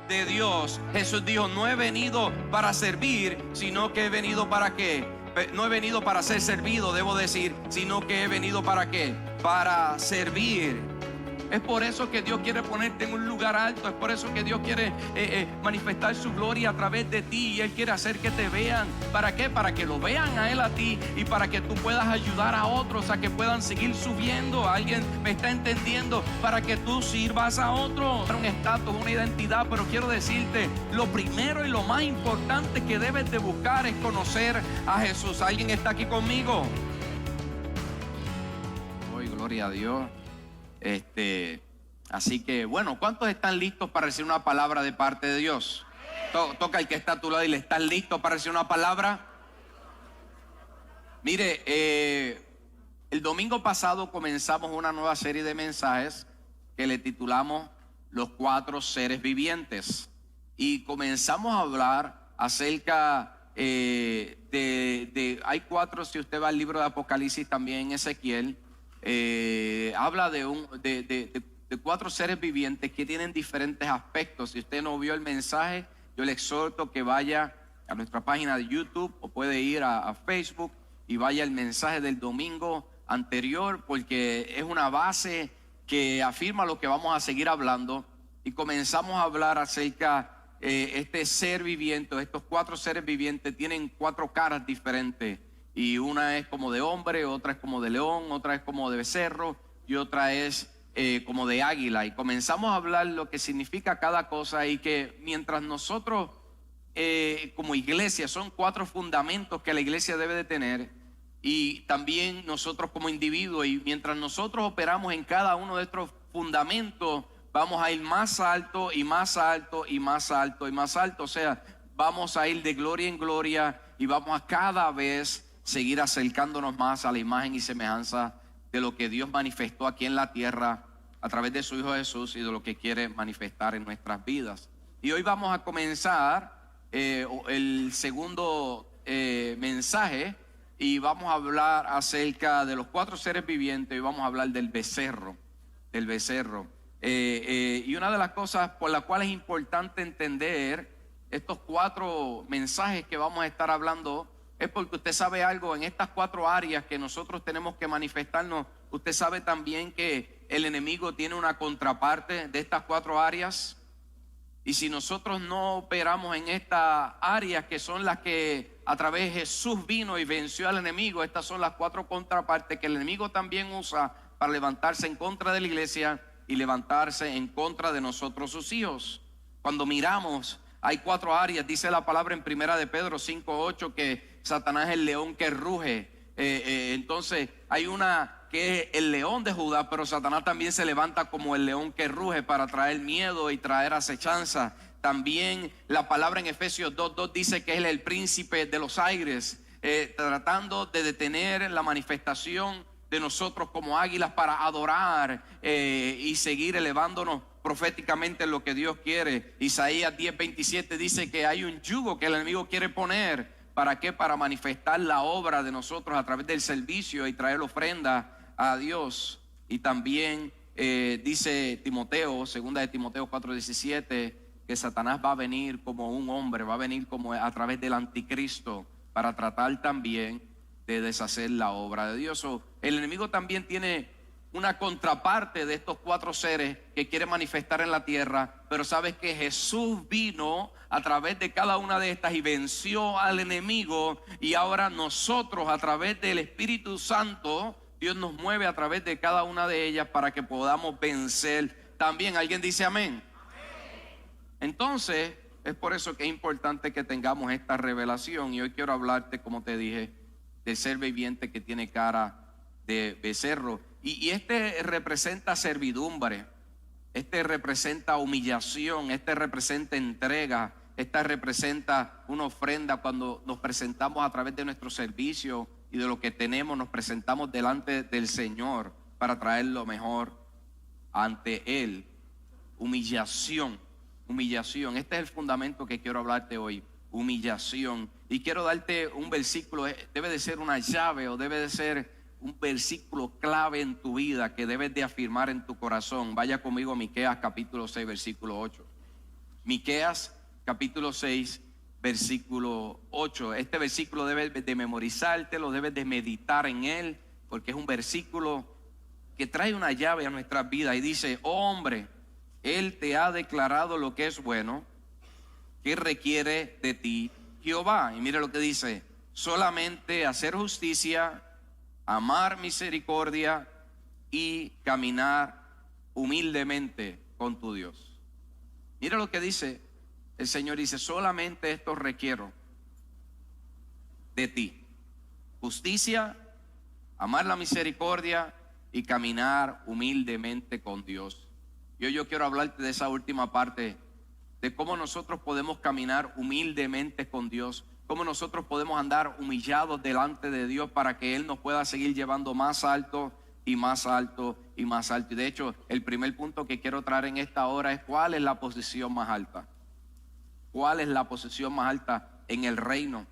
de Dios. Jesús dijo: no he venido para servir, sino que he venido para qué. No he venido para ser servido, debo decir, sino que he venido para qué, para servir. Es por eso que Dios quiere ponerte en un lugar alto. Es por eso que Dios quiere manifestar su gloria a través de ti. Y Él quiere hacer que te vean. ¿Para qué? Para que lo vean a Él a ti. Y para que tú puedas ayudar a otros a que puedan seguir subiendo. ¿Alguien me está entendiendo? Para que tú sirvas a otros. Un estatus, una identidad. Pero quiero decirte, lo primero y lo más importante que debes de buscar es conocer a Jesús. ¿Alguien está aquí conmigo? Oh, gloria a Dios. Así que bueno, ¿cuántos están listos para recibir una palabra de parte de Dios? Toca al que está a tu lado y le estás listo para recibir una palabra. Mire, el domingo pasado comenzamos una nueva serie de mensajes que le titulamos Los Cuatro Seres Vivientes, y comenzamos a hablar acerca hay cuatro. Si usted va al libro de Apocalipsis, también Ezequiel, habla de cuatro seres vivientes que tienen diferentes aspectos. Si usted no vio el mensaje, yo le exhorto que vaya a nuestra página de YouTube o puede ir a Facebook y vaya al mensaje del domingo anterior, porque es una base que afirma lo que vamos a seguir hablando. Y comenzamos a hablar acerca este ser viviente. Estos cuatro seres vivientes tienen cuatro caras diferentes. Y una es como de hombre, otra es como de león, otra es como de becerro y otra es como de águila. Y comenzamos a hablar lo que significa cada cosa, y que mientras nosotros como iglesia, son cuatro fundamentos que la iglesia debe de tener, y también nosotros como individuos, y mientras nosotros operamos en cada uno de estos fundamentos, vamos a ir más alto y más alto y más alto y más alto. O sea, vamos a ir de gloria en gloria y vamos a cada vez seguir acercándonos más a la imagen y semejanza de lo que Dios manifestó aquí en la tierra a través de su Hijo Jesús, y de lo que quiere manifestar en nuestras vidas. Y hoy vamos a comenzar el segundo mensaje, y vamos a hablar acerca de los cuatro seres vivientes, y vamos a hablar del becerro. Y una de las cosas por las cuales es importante entender estos cuatro mensajes que vamos a estar hablando es porque usted sabe algo. En estas cuatro áreas que nosotros tenemos que manifestarnos, usted sabe también que el enemigo tiene una contraparte de estas cuatro áreas. Y si nosotros no operamos en estas áreas, que son las que a través de Jesús vino y venció al enemigo, estas son las cuatro contrapartes que el enemigo también usa para levantarse en contra de la iglesia y levantarse en contra de nosotros, sus hijos. Cuando miramos, hay cuatro áreas. Dice la palabra en Primera de Pedro 5:8 que Satanás es el león que ruge. Entonces hay una que es el león de Judá, pero Satanás también se levanta como el león que ruge para traer miedo y traer acechanza. También la palabra en Efesios 2:2 dice que él es el príncipe de los aires, tratando de detener la manifestación de nosotros como águilas para adorar y seguir elevándonos proféticamente en lo que Dios quiere. Isaías 10:27 dice que hay un yugo que el enemigo quiere poner. ¿Para qué? Para manifestar la obra de nosotros a través del servicio y traer ofrenda a Dios. Y también dice Timoteo, segunda de Timoteo 4:17, que Satanás va a venir como un hombre, va a venir como a través del anticristo para tratar también de deshacer la obra de Dios. El enemigo también tiene una contraparte de estos cuatro seres que quiere manifestar en la tierra, pero sabes que Jesús vino a través de cada una de estas y venció al enemigo, y ahora nosotros a través del Espíritu Santo, Dios nos mueve a través de cada una de ellas para que podamos vencer también. ¿Alguien dice amén? Entonces es por eso que es importante que tengamos esta revelación, y hoy quiero hablarte, como te dije, del ser viviente que tiene cara de becerro. Y este representa servidumbre, este representa humillación, este representa entrega, esta representa una ofrenda. Cuando nos presentamos a través de nuestro servicio y de lo que tenemos, nos presentamos delante del Señor para traer lo mejor ante Él. Humillación. Este es el fundamento que quiero hablarte hoy, humillación. Y quiero darte un versículo, debe de ser una llave, o debe de ser un versículo clave en tu vida que debes de afirmar en tu corazón. Vaya conmigo a Miqueas capítulo 6, versículo 8. Miqueas capítulo 6, versículo 8. Este versículo debes de memorizártelo, debes de meditar en él, porque es un versículo que trae una llave a nuestras vidas y dice: oh hombre, Él te ha declarado lo que es bueno, que requiere de ti Jehová. Y mire lo que dice: solamente hacer justicia, amar misericordia y caminar humildemente con tu Dios. Mira lo que dice el Señor, dice: solamente esto requiero de ti: justicia, amar la misericordia y caminar humildemente con Dios. Yo quiero hablarte de esa última parte, de cómo nosotros podemos caminar humildemente con Dios, cómo nosotros podemos andar humillados delante de Dios para que Él nos pueda seguir llevando más alto y más alto y más alto. Y de hecho, el primer punto que quiero traer en esta hora es: ¿cuál es la posición más alta? ¿Cuál es la posición más alta en el reino?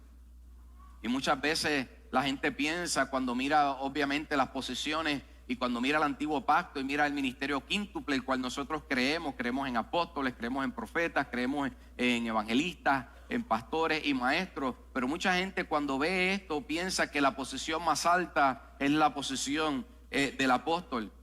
Y muchas veces la gente piensa, cuando mira obviamente las posiciones y cuando mira el antiguo pacto y mira el ministerio quíntuple, el cual nosotros creemos en apóstoles, creemos en profetas, creemos en evangelistas, en pastores y maestros, pero mucha gente cuando ve esto piensa que la posición más alta es la posición del apóstol.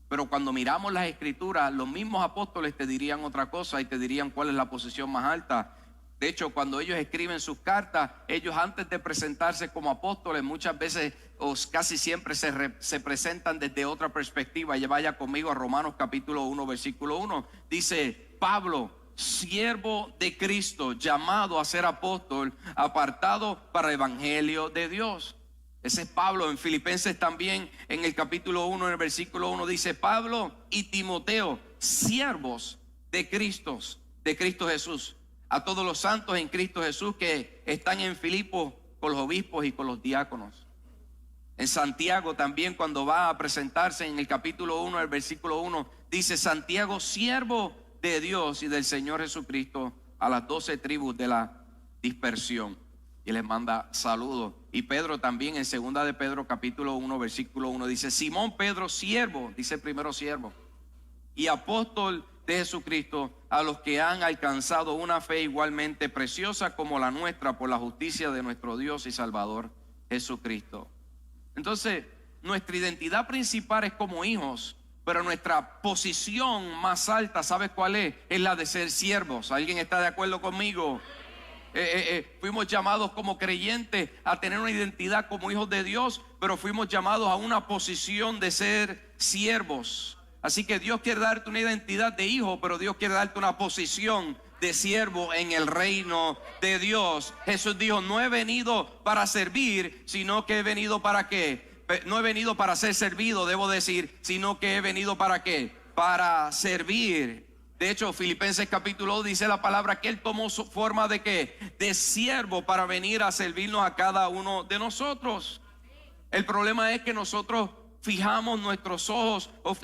Pero cuando miramos las escrituras, los mismos apóstoles te dirían otra cosa y te dirían cuál es la posición más alta. De hecho, cuando ellos escriben sus cartas, ellos antes de presentarse como apóstoles, muchas veces o casi siempre se presentan desde otra perspectiva. Ya vaya conmigo a Romanos capítulo 1, versículo 1. Dice: Pablo, siervo de Cristo, llamado a ser apóstol, apartado para el evangelio de Dios. Ese es Pablo. En Filipenses también, en el capítulo 1, en el versículo 1, dice: Pablo y Timoteo, siervos de Cristo Jesús, a todos los santos en Cristo Jesús que están en Filipos con los obispos y con los diáconos. En Santiago también, cuando va a presentarse en el capítulo 1, el versículo 1, dice: Santiago, siervo de Dios y del Señor Jesucristo, a las 12 tribus de la dispersión. Y les manda saludos. Y Pedro también, en segunda de Pedro capítulo 1, versículo 1, dice: Simón Pedro, siervo, dice primero siervo, y apóstol de Jesucristo, a los que han alcanzado una fe igualmente preciosa como la nuestra, por la justicia de nuestro Dios y Salvador Jesucristo. Entonces, nuestra identidad principal es como hijos, pero nuestra posición más alta, ¿sabes cuál es? Es la de ser siervos. ¿Alguien está de acuerdo conmigo? Fuimos llamados como creyentes a tener una identidad como hijos de Dios, pero fuimos llamados a una posición de ser siervos. Así que Dios quiere darte una identidad de hijo, pero Dios quiere darte una posición de siervo en el reino de Dios. Jesús dijo: no he venido para servir, sino que he venido para qué. No he venido para ser servido, debo decir, sino que he venido para qué, para servir. De hecho, Filipenses capítulo 2 dice la palabra que Él tomó su forma de qué, de siervo, para venir a servirnos a cada uno de nosotros. El problema es que nosotros fijamos nuestros ojos o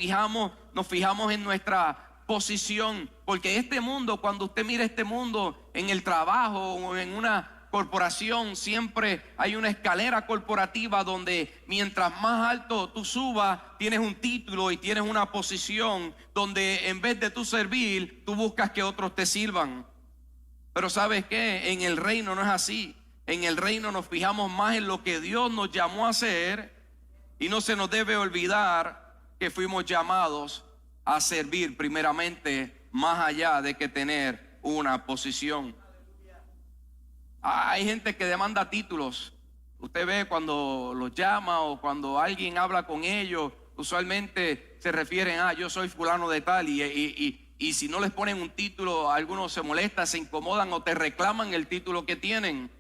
nos fijamos en nuestra posición, porque este mundo, cuando usted mira este mundo en el trabajo o en una corporación, siempre hay una escalera corporativa donde mientras más alto tú subas, tienes un título y tienes una posición donde en vez de tú servir, tú buscas que otros te sirvan. Pero ¿sabes qué? En el reino no es así. En el reino nos fijamos más en lo que Dios nos llamó a hacer. Y no se nos debe olvidar que fuimos llamados a servir primeramente, más allá de que tener una posición. Hay gente que demanda títulos. Usted ve cuando los llama o cuando alguien habla con ellos, usualmente se refieren a: yo soy fulano de tal. Y si no les ponen un título, algunos se molestan, se incomodan o te reclaman el título que tienen.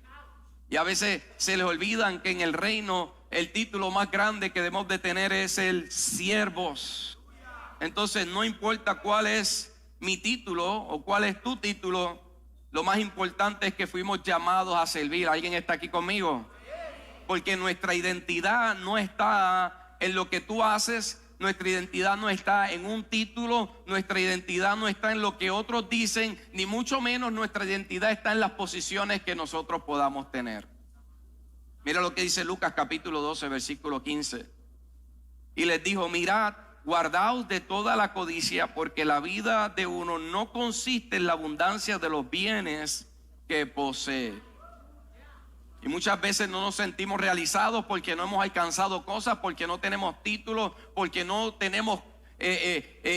Y a veces se les olvidan que en el reino el título más grande que debemos de tener es el siervos. Entonces, no importa cuál es mi título o cuál es tu título, lo más importante es que fuimos llamados a servir. ¿Alguien está aquí conmigo? Porque nuestra identidad no está en lo que tú haces, nuestra identidad no está en un título, nuestra identidad no está en lo que otros dicen, ni mucho menos nuestra identidad está en las posiciones que nosotros podamos tener. Mira lo que dice Lucas capítulo 12, versículo 15. Y les dijo: mirad guardaos de toda la codicia, porque la vida de uno no consiste en la abundancia de los bienes que posee. Y muchas veces no nos sentimos realizados porque no hemos alcanzado cosas, porque no tenemos títulos, porque no tenemos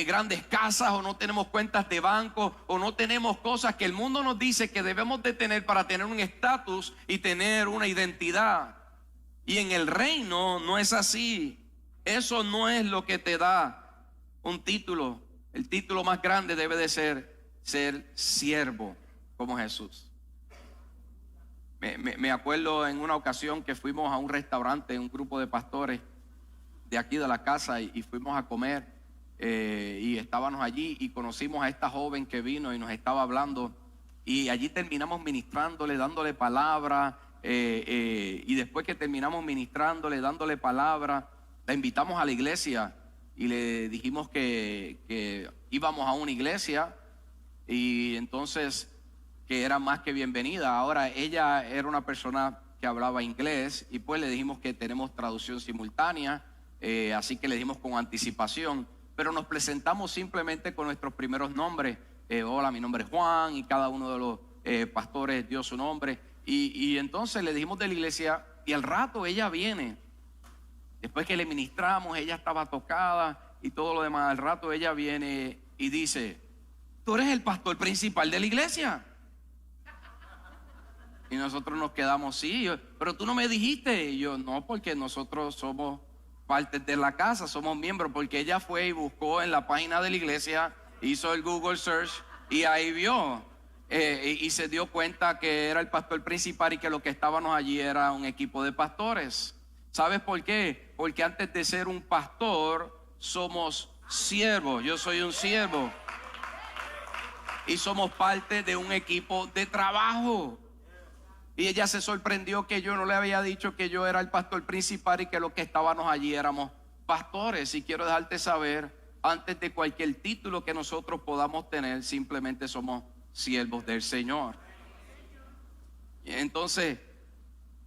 grandes casas, o no tenemos cuentas de banco, o no tenemos cosas que el mundo nos dice que debemos de tener para tener un estatus y tener una identidad. Y en el reino no es así. Eso no es lo que te da un título. El título más grande debe de ser siervo, como Jesús. Me acuerdo en una ocasión que fuimos a un restaurante, un grupo de pastores de aquí de la casa, y fuimos a comer, y estábamos allí y conocimos a esta joven que vino y nos estaba hablando, y allí terminamos ministrándole, dándole palabra, y después que terminamos ministrándole, dándole palabra, la invitamos a la iglesia y le dijimos que íbamos a una iglesia, y entonces que era más que bienvenida. Ahora ella era una persona que hablaba inglés, y pues le dijimos que tenemos traducción simultánea, así que le dijimos con anticipación, pero nos presentamos simplemente con nuestros primeros nombres. Hola, mi nombre es Juan, y cada uno de los pastores dio su nombre, y entonces le dijimos de la iglesia, y al rato ella viene, después que le ministramos, ella estaba tocada y todo lo demás. Al rato ella viene y dice: tú eres el pastor principal de la iglesia. Y nosotros nos quedamos, sí, pero tú no me dijiste. Y yo, no, porque nosotros somos parte de la casa, somos miembros. Porque ella fue y buscó en la página de la iglesia, hizo el Google Search y ahí vio, y se dio cuenta que era el pastor principal y que lo que estábamos allí era un equipo de pastores. ¿Sabes por qué? Porque antes de ser un pastor somos siervos. Yo soy un siervo y somos parte de un equipo de trabajo. Y ella se sorprendió que yo no le había dicho que yo era el pastor principal y que los que estábamos allí éramos pastores. Y quiero dejarte saber, antes de cualquier título que nosotros podamos tener, simplemente somos siervos del Señor. Y entonces,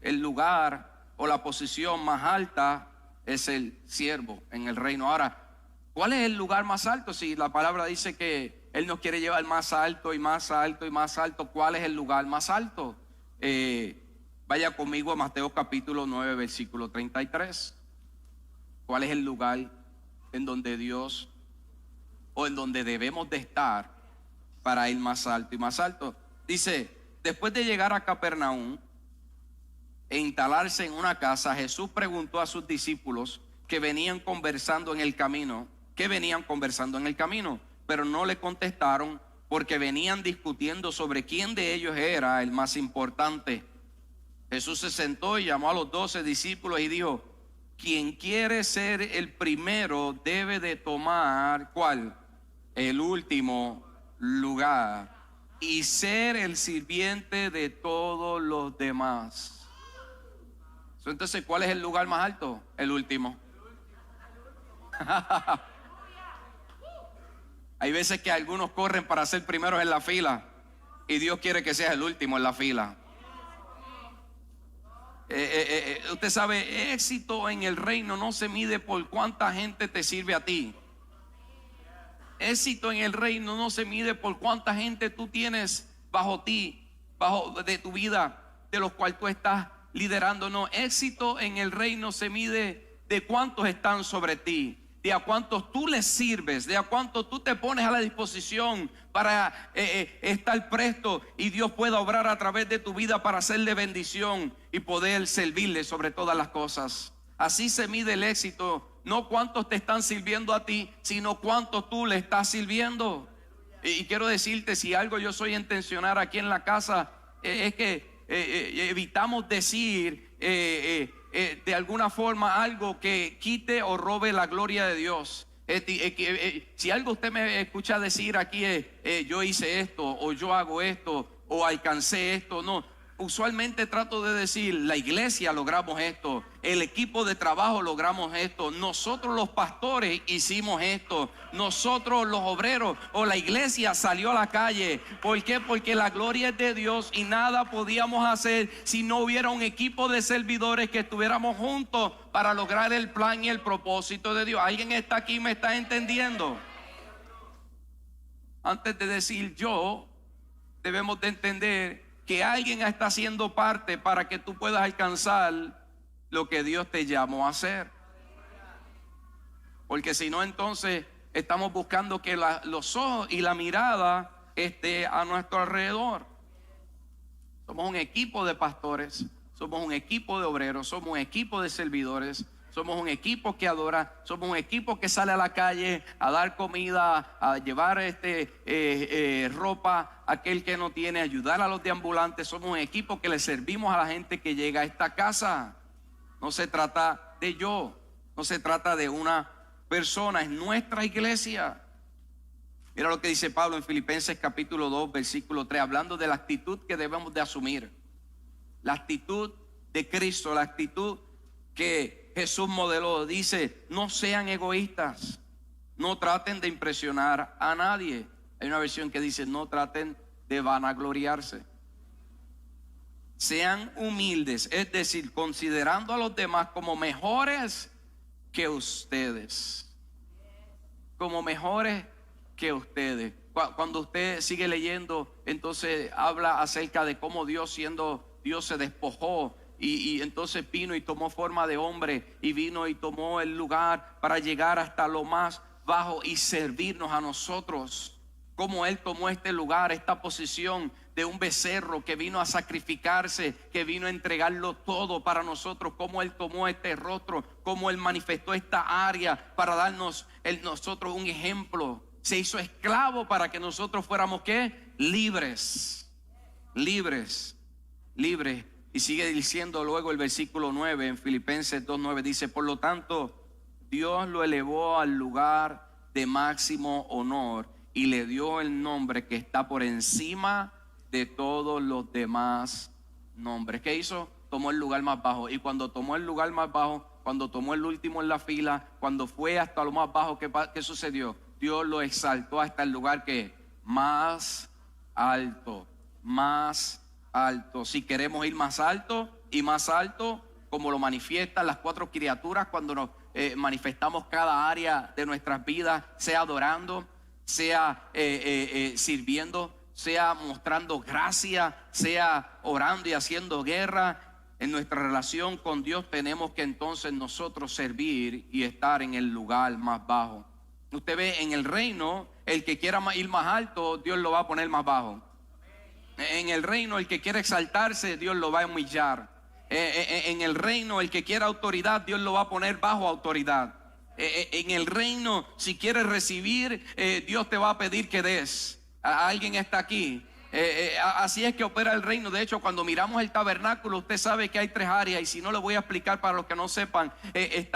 el lugar o la posición más alta es el siervo en el reino. Ahora, ¿cuál es el lugar más alto? Si la palabra dice que Él nos quiere llevar más alto y más alto y más alto, ¿cuál es el lugar más alto? Vaya conmigo a Mateo capítulo 9, versículo 33. ¿Cuál es el lugar en donde Dios, o en donde debemos de estar para ir más alto y más alto? Dice: después de llegar a Capernaum e instalarse en una casa, Jesús preguntó a sus discípulos que venían conversando en el camino, pero no le contestaron, porque venían discutiendo sobre quién de ellos era el más importante. Jesús se sentó y llamó a los 12 discípulos y dijo: quien quiere ser el primero debe de tomar, ¿cuál? El último lugar, y ser el sirviente de todos los demás. Entonces, ¿cuál es el lugar más alto? El último. Hay veces que algunos corren para ser primeros en la fila, y Dios quiere que seas el último en la fila. Usted sabe, éxito en el reino no se mide por cuánta gente te sirve a ti. Éxito en el reino no se mide por cuánta gente tú tienes bajo ti, bajo de tu vida, de los cuales tú estás liderando. No, éxito en el reino se mide de cuántos están sobre ti, de a cuántos tú les sirves, de a cuántos tú te pones a la disposición para estar presto, y Dios pueda obrar a través de tu vida para hacerle bendición y poder servirle sobre todas las cosas. Así se mide el éxito, no cuántos te están sirviendo a ti, sino cuántos tú le estás sirviendo. Y quiero decirte, si algo yo soy intencional aquí en la casa, es que evitamos decir de alguna forma algo que quite o robe la gloria de Dios. Si algo usted me escucha decir aquí es yo hice esto, o yo hago esto, o alcancé esto, no. usualmente trato de decir, la iglesia logramos esto, el equipo de trabajo logramos esto, nosotros los pastores hicimos esto, nosotros los obreros o la iglesia salió a la calle. ¿Por qué? Porque la gloria es de Dios y nada podíamos hacer si no hubiera un equipo de servidores que estuviéramos juntos para lograr el plan y el propósito de Dios. ¿Alguien está aquí y me está entendiendo? Antes de decir yo, debemos de entender que alguien está haciendo parte para que tú puedas alcanzar lo que Dios te llamó a hacer. Porque si no, entonces estamos buscando que los ojos y la mirada esté a nuestro alrededor. Somos un equipo de pastores, somos un equipo de obreros, somos un equipo de servidores, somos un equipo que adora, somos un equipo que sale a la calle a dar comida, a llevar ropa a aquel que no tiene, ayudar a los deambulantes. Somos un equipo que le servimos a la gente que llega a esta casa. No se trata de yo, no se trata de una persona, es nuestra iglesia. Mira lo que dice Pablo en Filipenses capítulo 2, versículo 3, hablando de la actitud que debemos de asumir. La actitud de Cristo, la actitud que Jesús modeló. Dice, no sean egoístas, no traten de impresionar a nadie. Hay una versión que dice, no traten de vanagloriarse. Sean humildes, es decir, considerando a los demás como mejores que ustedes. Como mejores que ustedes. Cuando usted sigue leyendo, entonces habla acerca de cómo Dios, siendo Dios, se despojó y entonces vino y tomó forma de hombre y vino y tomó el lugar para llegar hasta lo más bajo y servirnos a nosotros. Como Él tomó este lugar, esta posición de un becerro que vino a sacrificarse, que vino a entregarlo todo para nosotros. Como Él tomó este rostro, como Él manifestó esta área para darnos nosotros un ejemplo. Se hizo esclavo para que nosotros fuéramos ¿qué? Libres. Y sigue diciendo luego el versículo 9 en Filipenses 2:9, dice, por lo tanto, Dios lo elevó al lugar de máximo honor y le dio el nombre que está por encima de todos los demás nombres. ¿Qué hizo? Tomó el lugar más bajo. Y cuando tomó el lugar más bajo, cuando tomó el último en la fila, cuando fue hasta lo más bajo, ¿qué sucedió? Dios lo exaltó hasta el lugar que más alto, más alto. Si queremos ir más alto y más alto, como lo manifiestan las cuatro criaturas cuando nos manifestamos cada área de nuestras vidas, sea adorando, sea sirviendo, sea mostrando gracia, sea orando y haciendo guerra. En nuestra relación con Dios tenemos que entonces nosotros servir y estar en el lugar más bajo. Usted ve en el reino, el que quiera ir más alto, Dios lo va a poner más bajo. En el reino, el que quiera exaltarse, Dios lo va a humillar. En el reino, el que quiera autoridad, Dios lo va a poner bajo autoridad. En el reino, si quieres recibir, Dios te va a pedir que des. ¿Alguien está aquí? Así es que opera el reino. De hecho, cuando miramos el tabernáculo, usted sabe que hay tres áreas. Y si no, le voy a explicar para los que no sepan. El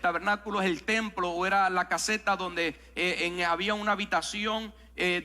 tabernáculo es el templo, o era la caseta donde había una habitación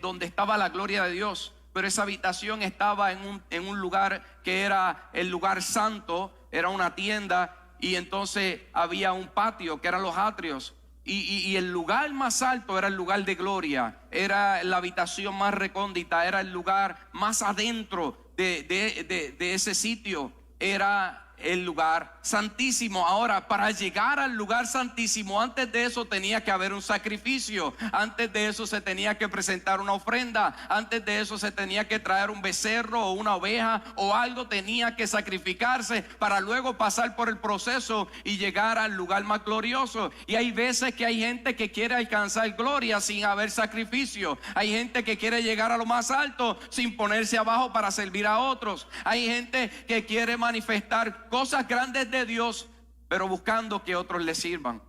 donde estaba la gloria de Dios. Pero esa habitación estaba en un lugar que era el lugar santo, era una tienda, y entonces había un patio que eran los atrios. Y el lugar más alto era el lugar de gloria, era la habitación más recóndita, era el lugar más adentro de ese sitio, era el lugar santísimo. Ahora, para llegar al lugar santísimo, antes de eso tenía que haber un sacrificio, antes de eso se tenía que presentar una ofrenda, antes de eso se tenía que traer un becerro o una oveja o algo tenía que sacrificarse para luego pasar por el proceso y llegar al lugar más glorioso. Y hay veces que hay gente que quiere alcanzar gloria sin haber sacrificio. Hay gente que quiere llegar a lo más alto sin ponerse abajo para servir a otros. Hay gente que quiere manifestar cosas grandes de Dios, pero buscando que otros le sirvan.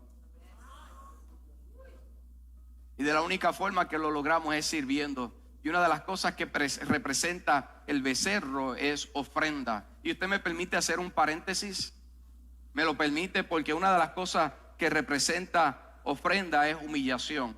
Y de la única forma que lo logramos es sirviendo. Y una de las cosas que representa el becerro es ofrenda. Y usted me permite hacer un paréntesis. Me lo permite porque una de las cosas que representa ofrenda es humillación.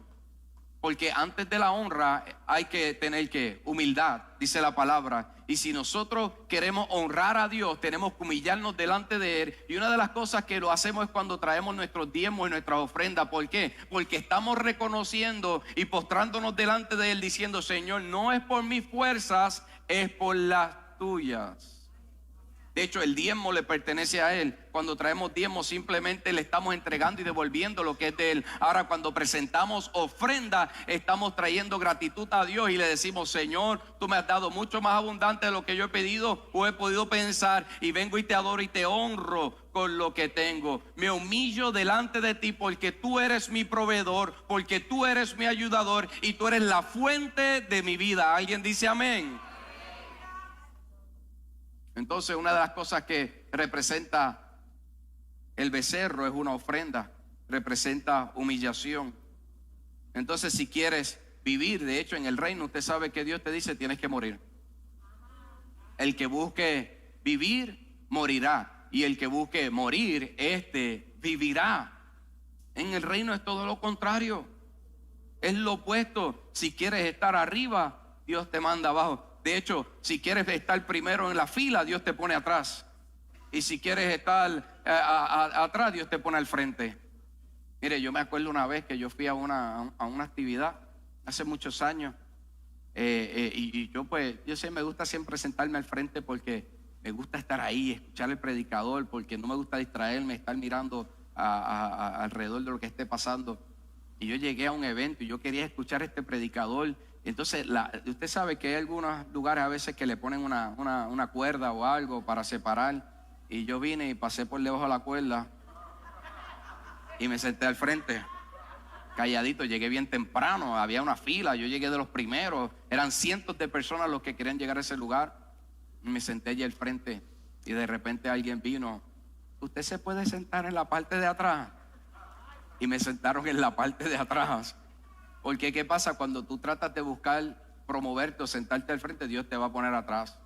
Porque antes de la honra hay que tener que humildad, dice la palabra. Y si nosotros queremos honrar a Dios, tenemos que humillarnos delante de Él. Y una de las cosas que lo hacemos es cuando traemos nuestros diezmos y nuestras ofrendas. ¿Por qué? Porque estamos reconociendo y postrándonos delante de Él diciendo: Señor, no es por mis fuerzas, es por las tuyas. De hecho, el diezmo le pertenece a Él. Cuando traemos diezmo, simplemente le estamos entregando y devolviendo lo que es de Él. Ahora, cuando presentamos ofrenda, estamos trayendo gratitud a Dios y le decimos: Señor, tú me has dado mucho más abundante de lo que yo he pedido o he podido pensar, y vengo y te adoro y te honro con lo que tengo. Me humillo delante de ti porque tú eres mi proveedor, porque tú eres mi ayudador y tú eres la fuente de mi vida. ¿Alguien dice amén? Entonces, una de las cosas que representa el becerro es una ofrenda, representa humillación. Entonces, si quieres vivir, de hecho, en el reino, usted sabe que Dios te dice: tienes que morir. El que busque vivir, morirá. Y el que busque morir, vivirá. En el reino es todo lo contrario. Es lo opuesto. Si quieres estar arriba, Dios te manda abajo. De hecho, si quieres estar primero en la fila, Dios te pone atrás. Y si quieres estar atrás, Dios te pone al frente. Mire, yo me acuerdo una vez que yo fui a una actividad hace muchos años. Y yo me gusta siempre sentarme al frente porque me gusta estar ahí, escuchar al predicador, porque no me gusta distraerme, estar mirando alrededor de lo que esté pasando. Y yo llegué a un evento y yo quería escuchar a este predicador. Entonces, usted sabe que hay algunos lugares a veces que le ponen una cuerda o algo para separar. Y yo vine y pasé por debajo de la cuerda y me senté al frente, calladito. Llegué bien temprano, había una fila, yo llegué de los primeros. Eran cientos de personas los que querían llegar a ese lugar. Y me senté allí al frente y de repente alguien vino: ¿usted se puede sentar en la parte de atrás? Y me sentaron en la parte de atrás. Porque ¿qué pasa? Cuando tú tratas de buscar promoverte o sentarte al frente, Dios te va a poner atrás.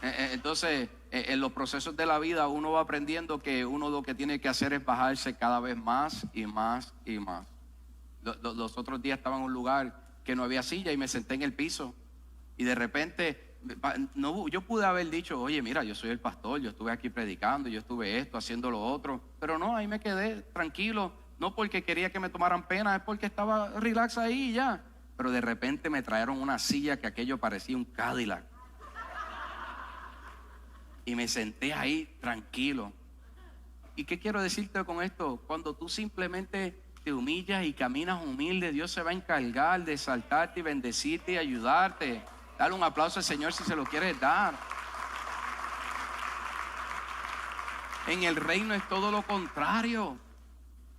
Entonces, en los procesos de la vida uno va aprendiendo que uno lo que tiene que hacer es bajarse cada vez más y más y más. Los otros días estaba en un lugar que no había silla y me senté en el piso. Y de repente, yo pude haber dicho: oye, mira, yo soy el pastor, yo estuve aquí predicando, yo estuve esto, haciendo lo otro. Pero no, ahí me quedé tranquilo. No porque quería que me tomaran pena, es porque estaba relax ahí y ya. Pero de repente me trajeron una silla que aquello parecía un Cadillac. Y me senté ahí tranquilo. ¿Y qué quiero decirte con esto? Cuando tú simplemente te humillas y caminas humilde, Dios se va a encargar de exaltarte y bendecirte y ayudarte. Dale un aplauso al Señor si se lo quieres dar. En el reino es todo lo contrario.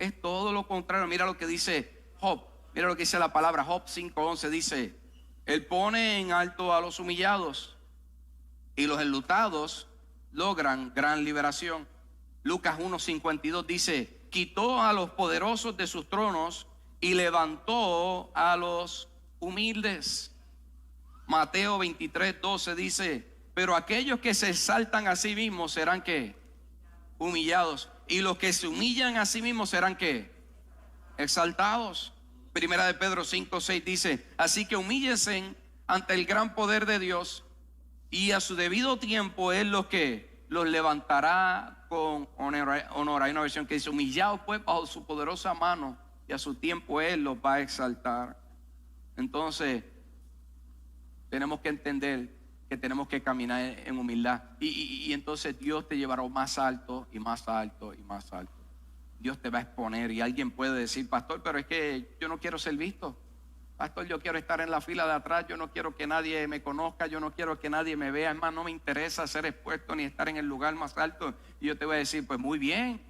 Es todo lo contrario. Mira lo que dice Job. Mira lo que dice la palabra. Job 5:11 dice: Él pone en alto a los humillados y los enlutados logran gran liberación. Lucas 1:52 dice: quitó a los poderosos de sus tronos y levantó a los humildes. Mateo 23:12 dice: pero aquellos que se exaltan a sí mismos serán ¿qué? Humillados. Y los que se humillan a sí mismos serán ¿qué? Exaltados. Primera de Pedro 5:6 dice: así que humíllense ante el gran poder de Dios, y a su debido tiempo Él los levantará con honor. Hay una versión que dice: humillados pues bajo su poderosa mano, y a su tiempo Él los va a exaltar. Entonces tenemos que entender que tenemos que caminar en humildad. Y entonces Dios te llevará más alto y más alto y más alto. Dios te va a exponer. Y alguien puede decir: pastor, pero es que yo no quiero ser visto. Pastor, yo quiero estar en la fila de atrás. Yo no quiero que nadie me conozca. Yo no quiero que nadie me vea. Es más, no me interesa ser expuesto ni estar en el lugar más alto. Y yo te voy a decir: pues muy bien.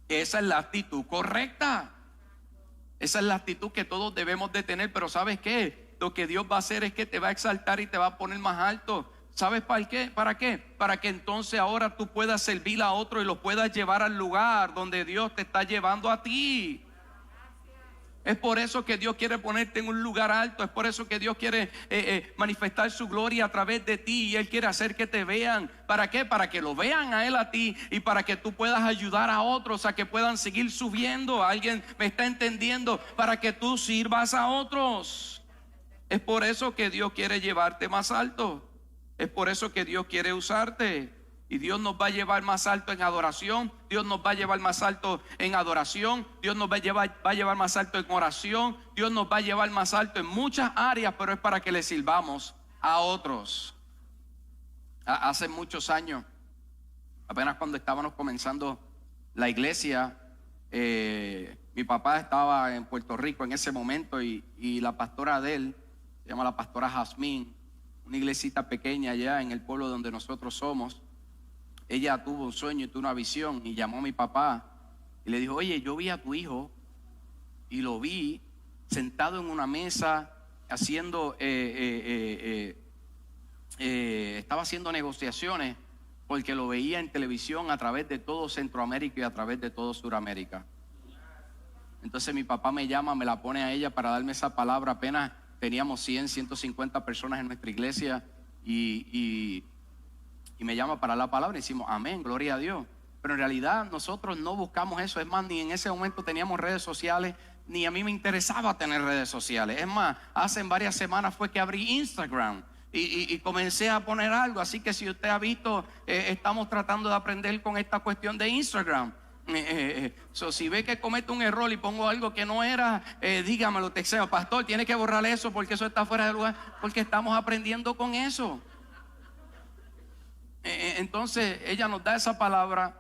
Esa es la actitud correcta. Esa es la actitud que todos debemos de tener. Pero ¿sabes qué? Lo que Dios va a hacer es que te va a exaltar y te va a poner más alto. ¿Sabes para qué? ¿Para qué? Para que entonces ahora tú puedas servir a otro y los puedas llevar al lugar donde Dios te está llevando a ti. Es por eso que Dios quiere ponerte en un lugar alto. Es por eso que Dios quiere manifestar su gloria a través de ti. Y Él quiere hacer que te vean. ¿Para qué? Para que lo vean a Él a ti. Y para que tú puedas ayudar a otros a que puedan seguir subiendo. ¿Alguien me está entendiendo? Para que tú sirvas a otros. Es por eso que Dios quiere llevarte más alto. Es por eso que Dios quiere usarte. Y Dios nos va a llevar más alto en adoración. Dios nos va a llevar más alto en adoración. Dios nos va a llevar más alto en oración. Dios nos va a llevar más alto en muchas áreas, pero es para que le sirvamos a otros. Hace muchos años, apenas cuando estábamos comenzando la iglesia, mi papá estaba en Puerto Rico en ese momento y la pastora de él, se llama la pastora Jazmín, una iglesita pequeña allá en el pueblo donde nosotros somos. Ella tuvo un sueño y tuvo una visión y llamó a mi papá y le dijo: oye, yo vi a tu hijo y lo vi sentado en una mesa haciendo, estaba haciendo negociaciones, porque lo veía en televisión a través de todo Centroamérica y a través de todo Suramérica. Entonces mi papá me llama, me la pone a ella para darme esa palabra. Apenas teníamos 150 personas en nuestra iglesia y me llama para la palabra y decimos amén, gloria a Dios. Pero en realidad nosotros no buscamos eso. Es más, ni en ese momento teníamos redes sociales, ni a mí me interesaba tener redes sociales. Es más, hace varias semanas fue que abrí Instagram y comencé a poner algo. Así que si usted ha visto, estamos tratando de aprender con esta cuestión de Instagram. Si ve que cometo un error y pongo algo que no era, dígamelo, texteo: pastor, tiene que borrar eso porque eso está fuera de lugar, porque estamos aprendiendo con eso. Entonces ella nos da esa palabra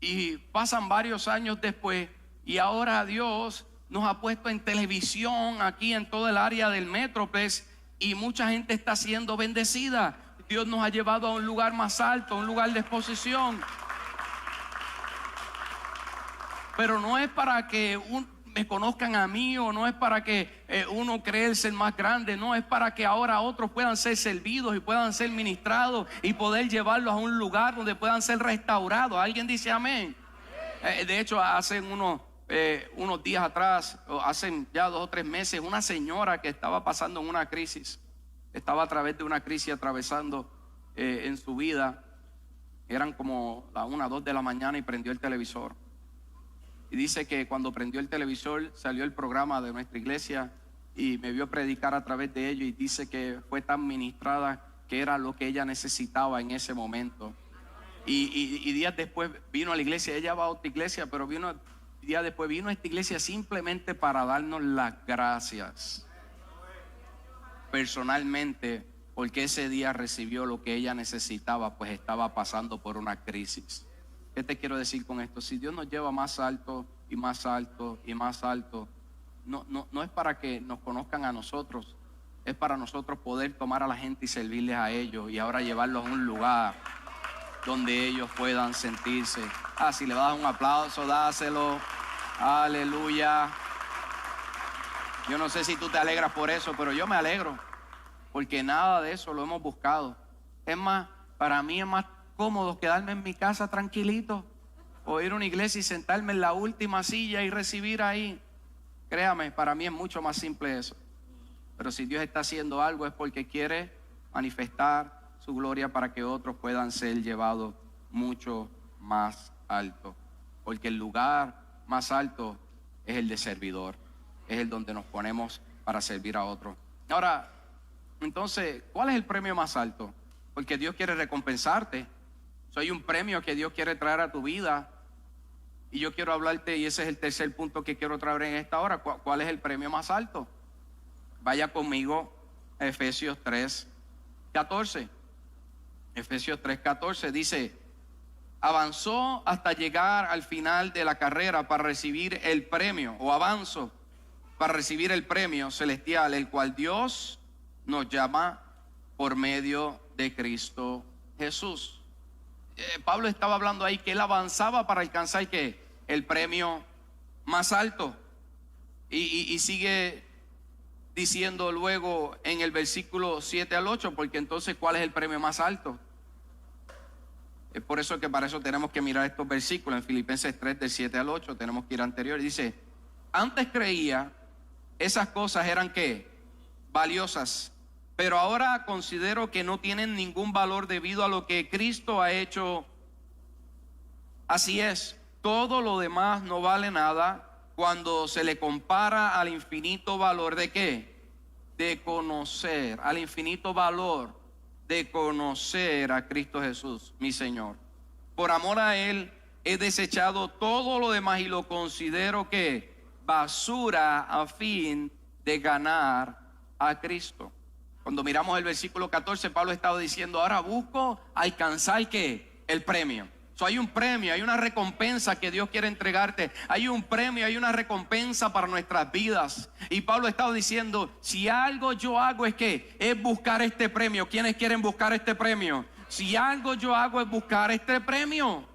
y pasan varios años después y ahora Dios nos ha puesto en televisión aquí en todo el área del Metroplex y mucha gente está siendo bendecida. Dios nos ha llevado a un lugar más alto, un lugar de exposición. Pero no es para que me conozcan a mí, o no es para que uno cree ser más grande. No, es para que ahora otros puedan ser servidos y puedan ser ministrados y poder llevarlos a un lugar donde puedan ser restaurados. ¿Alguien dice amén? De hecho, hace unos días atrás, hace ya 2 o 3 meses, una señora que estaba pasando en una crisis, estaba a través de una crisis atravesando en su vida. Eran como las 1 o 2 de la mañana y prendió el televisor. Y dice que cuando prendió el televisor salió el programa de nuestra iglesia y me vio predicar a través de ello, y dice que fue tan ministrada que era lo que ella necesitaba en ese momento. Y días después vino a la iglesia. Ella va a otra iglesia, pero días después vino a esta iglesia simplemente para darnos las gracias personalmente, porque ese día recibió lo que ella necesitaba, pues estaba pasando por una crisis. ¿Qué te quiero decir con esto? Si Dios nos lleva más alto y más alto y más alto, no es para que nos conozcan a nosotros, es para nosotros poder tomar a la gente y servirles a ellos y ahora llevarlos a un lugar donde ellos puedan sentirse. Si le das un aplauso, dáselo. Aleluya. Yo no sé si tú te alegras por eso, pero yo me alegro, porque nada de eso lo hemos buscado. Es más, para mí es más cómodo quedarme en mi casa tranquilito, o ir a una iglesia y sentarme en la última silla y recibir ahí. Créame, para mí es mucho más simple eso. Pero si Dios está haciendo algo es porque quiere manifestar su gloria para que otros puedan ser llevados mucho más alto. Porque el lugar más alto es el de servidor, es el donde nos ponemos para servir a otros. Ahora, entonces, ¿cuál es el premio más alto? Porque Dios quiere recompensarte. Hay un premio que Dios quiere traer a tu vida. Y yo quiero hablarte, y ese es el tercer punto que quiero traer en esta hora. ¿Cuál es el premio más alto? Vaya conmigo a Efesios 3:14. Efesios 3:14 dice: avanzó hasta llegar al final de la carrera para recibir el premio, o avanzo para recibir el premio celestial, el cual Dios nos llama por medio de Cristo Jesús. Pablo estaba hablando ahí que él avanzaba para alcanzar ¿qué? El premio más alto. Y sigue diciendo luego en el versículo 7 al 8, porque entonces ¿cuál es el premio más alto? Es por eso que para eso tenemos que mirar estos versículos. En Filipenses 3 del 7 al 8 tenemos que ir anterior. Dice: antes creía esas cosas eran ¿qué? Valiosas. Pero ahora considero que no tienen ningún valor debido a lo que Cristo ha hecho. Así es, todo lo demás no vale nada cuando se le compara al infinito valor ¿de qué? De conocer, al infinito valor de conocer a Cristo Jesús, mi Señor. Por amor a Él he desechado todo lo demás y lo considero que basura a fin de ganar a Cristo. Cuando miramos el versículo 14, Pablo estaba diciendo, ahora busco alcanzar ¿qué? El premio. Hay un premio, hay una recompensa que Dios quiere entregarte. Hay un premio, hay una recompensa para nuestras vidas. Y Pablo estaba diciendo, si algo yo hago es buscar este premio. ¿Quiénes quieren buscar este premio? Si algo yo hago es buscar este premio.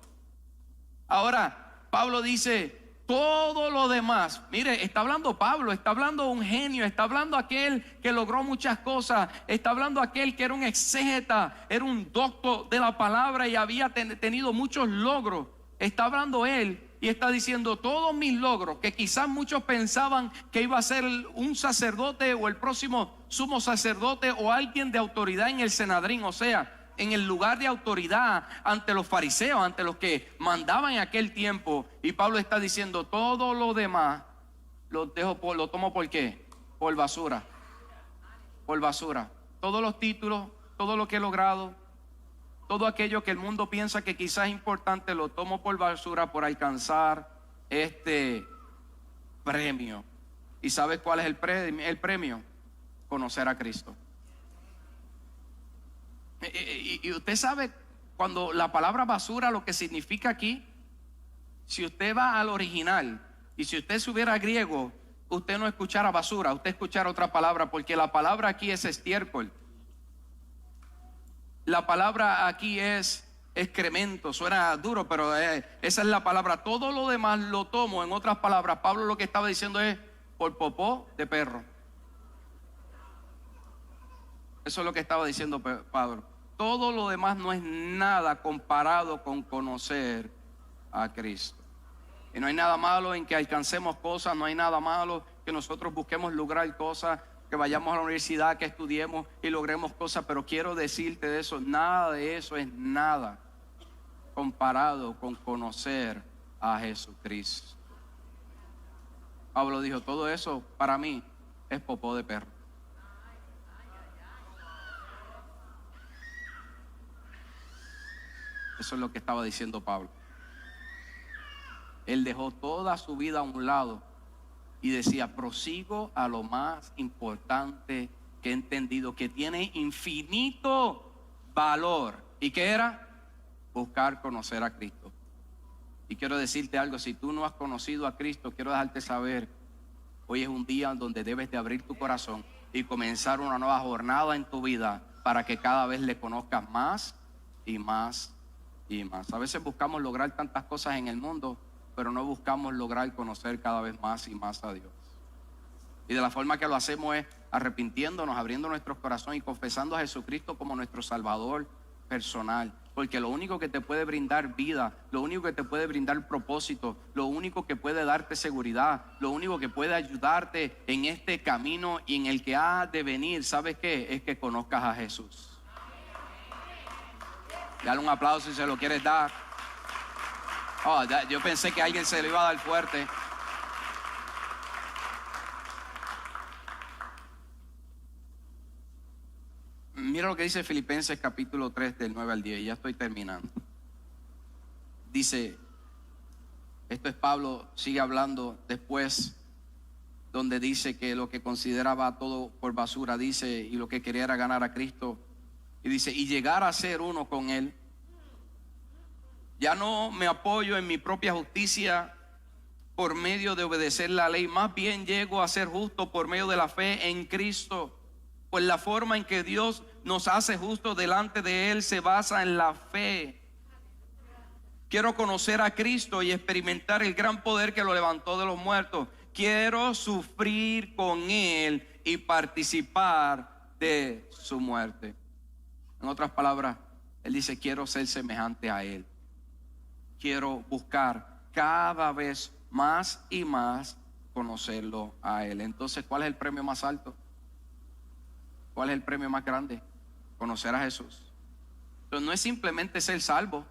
Ahora, Pablo dice, todo lo demás, mire, está hablando Pablo, está hablando un genio, está hablando aquel que logró muchas cosas, está hablando aquel que era un exégeta, era un doctor de la palabra y había tenido muchos logros. Está hablando él y está diciendo todos mis logros, que quizás muchos pensaban que iba a ser un sacerdote o el próximo sumo sacerdote o alguien de autoridad en el Sanedrín, o sea, en el lugar de autoridad ante los fariseos, ante los que mandaban en aquel tiempo. Y Pablo está diciendo, todo lo demás lo tomo ¿por qué? Por basura. Por basura. Todos los títulos, todo lo que he logrado, todo aquello que el mundo piensa que quizás es importante, lo tomo por basura por alcanzar este premio. ¿Y sabes cuál es el premio? Conocer a Cristo. Y usted sabe cuando la palabra basura lo que significa aquí. Si usted va al original y si usted subiera a griego, usted no escuchara basura, usted escuchara otra palabra, porque la palabra aquí es estiércol. La palabra aquí es excremento, suena duro, pero esa es la palabra. Todo lo demás lo tomo, en otras palabras, Pablo lo que estaba diciendo es por popó de perro. Eso es lo que estaba diciendo Pablo. Todo lo demás no es nada comparado con conocer a Cristo. Y no hay nada malo en que alcancemos cosas, no hay nada malo que nosotros busquemos lograr cosas, que vayamos a la universidad, que estudiemos y logremos cosas, pero quiero decirte de eso, nada de eso es nada comparado con conocer a Jesucristo. Pablo dijo, todo eso para mí es popó de perro. Eso es lo que estaba diciendo Pablo. Él dejó toda su vida a un lado y decía, prosigo a lo más importante que he entendido, que tiene infinito valor. ¿Y qué era? Buscar conocer a Cristo. Y quiero decirte algo, si tú no has conocido a Cristo, quiero dejarte saber, hoy es un día donde debes de abrir tu corazón y comenzar una nueva jornada en tu vida para que cada vez le conozcas más y más y más. A veces buscamos lograr tantas cosas en el mundo, pero no buscamos lograr conocer cada vez más y más a Dios. Y de la forma que lo hacemos es arrepintiéndonos, abriendo nuestros corazones y confesando a Jesucristo como nuestro Salvador personal. Porque lo único que te puede brindar vida, lo único que te puede brindar propósito, lo único que puede darte seguridad, lo único que puede ayudarte en este camino y en el que ha de venir, ¿sabes qué? Es que conozcas a Jesús. Dale un aplauso si se lo quieres dar. Yo pensé que alguien se lo iba a dar fuerte. Mira lo que dice Filipenses capítulo 3 del 9 al 10. Ya estoy terminando. Dice, esto es Pablo, sigue hablando después, donde dice que lo que consideraba todo por basura, dice, y lo que quería era ganar a Cristo. Y dice, y llegar a ser uno con Él. Ya no me apoyo en mi propia justicia por medio de obedecer la ley, más bien llego a ser justo por medio de la fe en Cristo. Pues la forma en que Dios nos hace justos delante de Él se basa en la fe. Quiero conocer a Cristo y experimentar el gran poder que lo levantó de los muertos. Quiero sufrir con Él y participar de su muerte. En otras palabras, Él dice, quiero ser semejante a Él. Quiero buscar cada vez más y más conocerlo a Él. Entonces, ¿cuál es el premio más alto? ¿Cuál es el premio más grande? Conocer a Jesús. Entonces, no es simplemente ser salvo,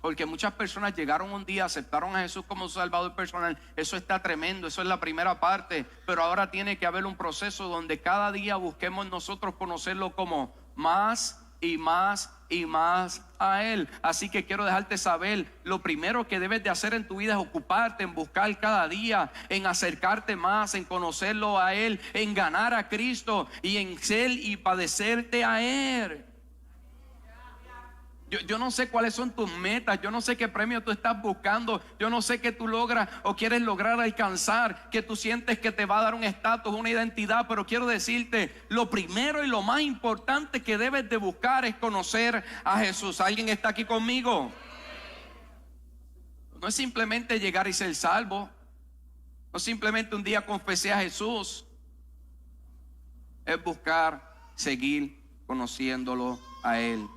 porque muchas personas llegaron un día, aceptaron a Jesús como su Salvador personal. Eso está tremendo, eso es la primera parte. Pero ahora tiene que haber un proceso donde cada día busquemos nosotros conocerlo como más y más y más a Él. Así que quiero dejarte saber, lo primero que debes de hacer en tu vida es ocuparte en buscar cada día, en acercarte más, en conocerlo a Él, en ganar a Cristo y en ser y padecerte a Él. Yo no sé cuáles son tus metas, yo no sé qué premio tú estás buscando, yo no sé qué tú logras o quieres lograr alcanzar, que tú sientes que te va a dar un estatus, una identidad, pero quiero decirte, lo primero y lo más importante que debes de buscar es conocer a Jesús. ¿Alguien está aquí conmigo? No es simplemente llegar y ser salvo, no simplemente un día confesé a Jesús, es buscar, seguir conociéndolo a Él.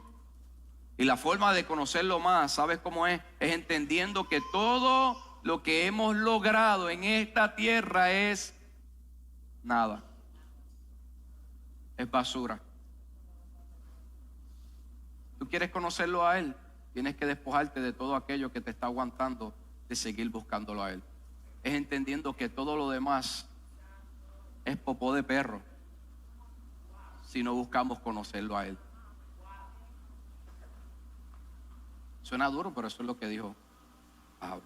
Y la forma de conocerlo más, ¿sabes cómo es? Es entendiendo que todo lo que hemos logrado en esta tierra es nada. Es basura. ¿Tú quieres conocerlo a Él? Tienes que despojarte de todo aquello que te está aguantando de seguir buscándolo a Él. Es entendiendo que todo lo demás es popó de perro si no buscamos conocerlo a Él. Suena duro, pero eso es lo que dijo Pablo.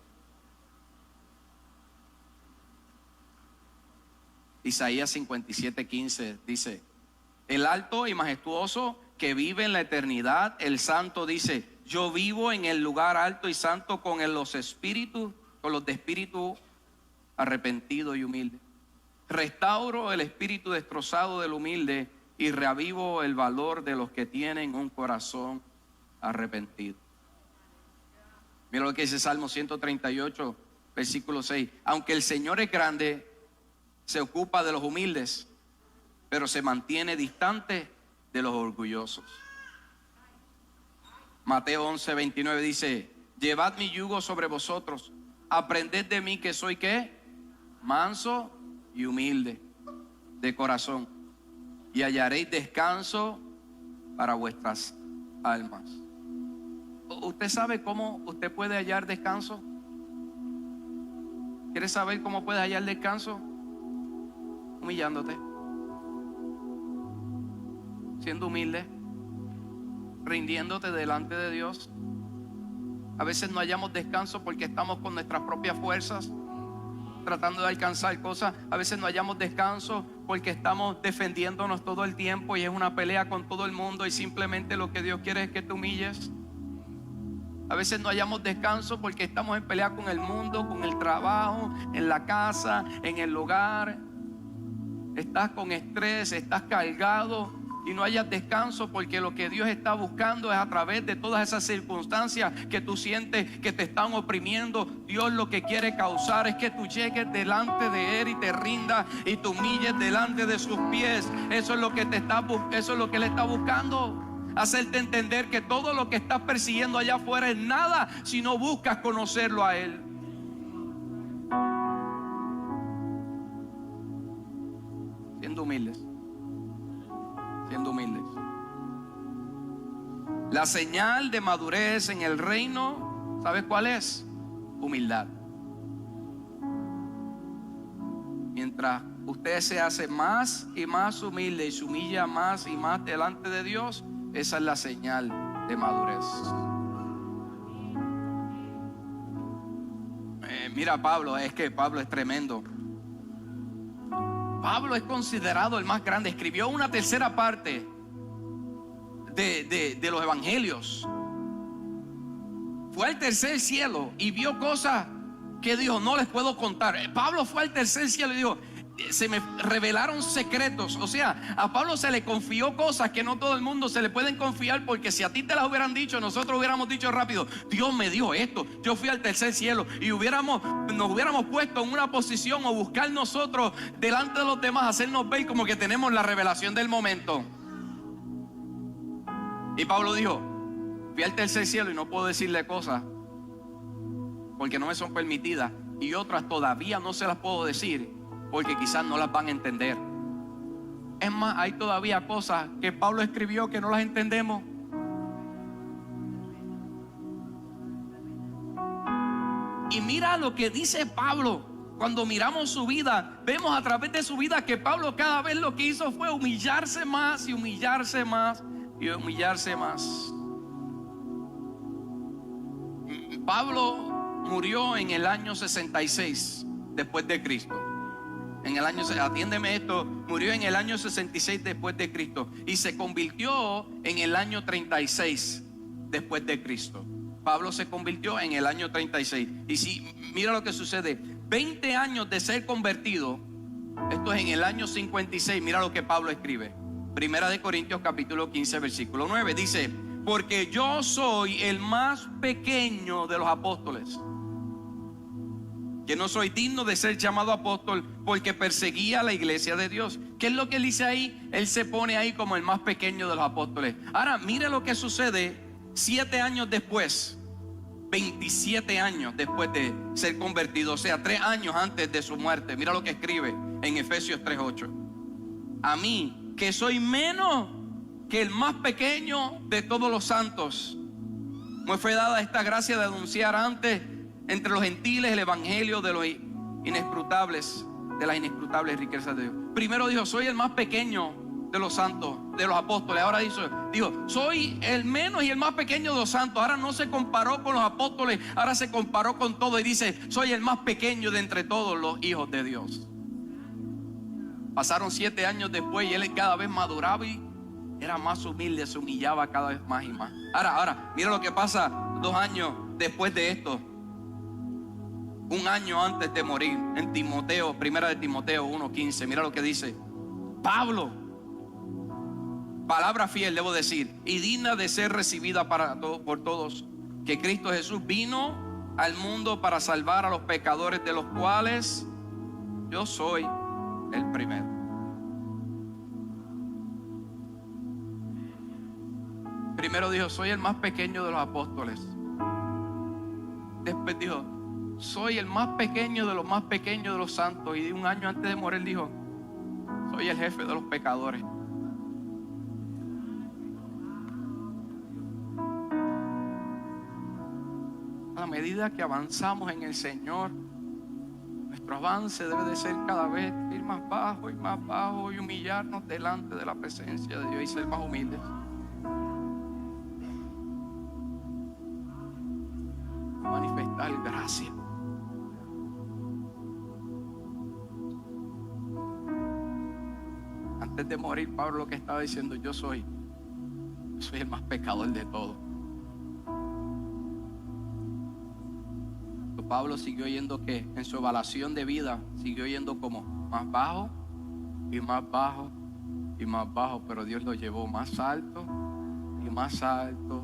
Isaías 57:15 dice: el alto y majestuoso que vive en la eternidad, el santo dice: yo vivo en el lugar alto y santo con los de espíritu arrepentido y humilde. Restauro el espíritu destrozado del humilde y reavivo el valor de los que tienen un corazón arrepentido. Mira lo que dice Salmo 138, versículo 6. Aunque el Señor es grande, se ocupa de los humildes, pero se mantiene distante de los orgullosos. Mateo 11:29 dice: llevad mi yugo sobre vosotros, aprended de mí que soy ¿qué? Manso y humilde de corazón, y hallaréis descanso para vuestras almas. ¿Usted sabe cómo usted puede hallar descanso? ¿Quieres saber cómo puedes hallar descanso? Humillándote, siendo humilde, rindiéndote delante de Dios. A veces no hallamos descanso porque estamos con nuestras propias fuerzas tratando de alcanzar cosas. A veces no hallamos descanso porque estamos defendiéndonos todo el tiempo y es una pelea con todo el mundo, y simplemente lo que Dios quiere es que te humilles. A veces no hallamos descanso porque estamos en pelea con el mundo, con el trabajo, en la casa, en el hogar. Estás con estrés, estás cargado y no hayas descanso porque lo que Dios está buscando es a través de todas esas circunstancias que tú sientes que te están oprimiendo. Dios lo que quiere causar es que tú llegues delante de Él y te rindas y te humilles delante de sus pies. Eso es lo que eso es lo que Él está buscando. Hacerte entender que todo lo que estás persiguiendo allá afuera es nada si no buscas conocerlo a Él. Siendo humildes. Siendo humildes. La señal de madurez en el reino, ¿sabes cuál es? Humildad. Mientras usted se hace más y más humilde y se humilla más y más delante de Dios, esa es la señal de madurez. Mira, Pablo, es que Pablo es tremendo. Pablo es considerado el más grande. Escribió una tercera parte de los evangelios. Fue al tercer cielo y vio cosas que dijo: no les puedo contar. Pablo fue al tercer cielo y dijo: se me revelaron secretos. O sea, a Pablo se le confió cosas que no todo el mundo se le pueden confiar, porque si a ti te las hubieran dicho, nosotros hubiéramos dicho rápido: Dios me dijo esto, yo fui al tercer cielo, y nos hubiéramos puesto en una posición o buscar nosotros delante de los demás, hacernos ver como que tenemos la revelación del momento. Y Pablo dijo: fui al tercer cielo y no puedo decirle cosas porque no me son permitidas, y otras todavía no se las puedo decir porque quizás no las van a entender. Es más, hay todavía cosas que Pablo escribió que no las entendemos. Y mira lo que dice Pablo. Cuando miramos su vida, vemos a través de su vida que Pablo cada vez lo que hizo fue humillarse más y humillarse más y humillarse más. Pablo murió en el año 66 después de Cristo. En el año, atiéndeme esto, murió en el año 66 después de Cristo y se convirtió en el año 36 después de Cristo. Pablo se convirtió en el año 36. Y si mira lo que sucede, 20 años de ser convertido, esto es en el año 56. Mira lo que Pablo escribe. Primera de Corintios capítulo 15 versículo 9 dice: porque yo soy el más pequeño de los apóstoles, que no soy digno de ser llamado apóstol porque perseguía a la iglesia de Dios. ¿Qué es lo que él dice ahí? Él se pone ahí como el más pequeño de los apóstoles. Ahora mire lo que sucede 7 años después, 27 años después de ser convertido, o sea, 3 años antes de su muerte. Mira lo que escribe en Efesios 3:8. A mí, que soy menos que el más pequeño de todos los santos, me fue dada esta gracia de anunciar antes entre los gentiles el evangelio de los inescrutables, de las inescrutables riquezas de Dios. Primero dijo, soy el más pequeño de los santos, de los apóstoles. Ahora dijo, soy el menos y el más pequeño de los santos. Ahora no se comparó con los apóstoles, ahora se comparó con todo y dice, soy el más pequeño de entre todos los hijos de Dios. Pasaron 7 años después y él cada vez maduraba y era más humilde, se humillaba cada vez más y más. Ahora, mira lo que pasa 2 años después de esto. 1 año antes de morir, en Timoteo, primera de Timoteo 1:15, mira lo que dice Pablo, palabra fiel debo decir, y digna de ser recibida por todos, que Cristo Jesús vino al mundo para salvar a los pecadores, de los cuales yo soy el primero. Primero dijo, soy el más pequeño de los apóstoles. Después dijo, soy el más pequeño de los más pequeños de los santos. Y 1 año antes de morir dijo, soy el jefe de los pecadores. A medida que avanzamos en el Señor, nuestro avance debe de ser cada vez ir más bajo y humillarnos delante de la presencia de Dios y ser más humildes. Manifestar gracia. Antes de morir, Pablo lo que estaba diciendo, yo soy el más pecador de todos. Pablo siguió yendo que en su evaluación de vida siguió yendo como más bajo y más bajo y más bajo, pero Dios lo llevó más alto y más alto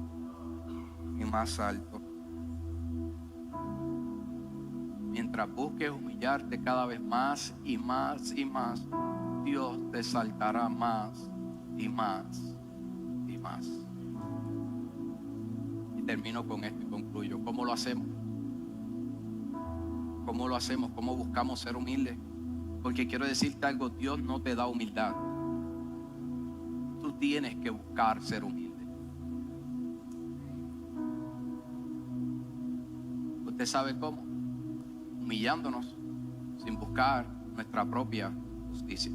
y más alto. Mientras busques humillarte cada vez más y más y más, Dios te exaltará más y más y más. Y termino con esto y concluyo. ¿Cómo lo hacemos? ¿Cómo lo hacemos? ¿Cómo buscamos ser humildes? Porque quiero decirte algo, Dios no te da humildad. Tú tienes que buscar ser humilde. ¿Usted sabe cómo? Humillándonos sin buscar nuestra propia justicia.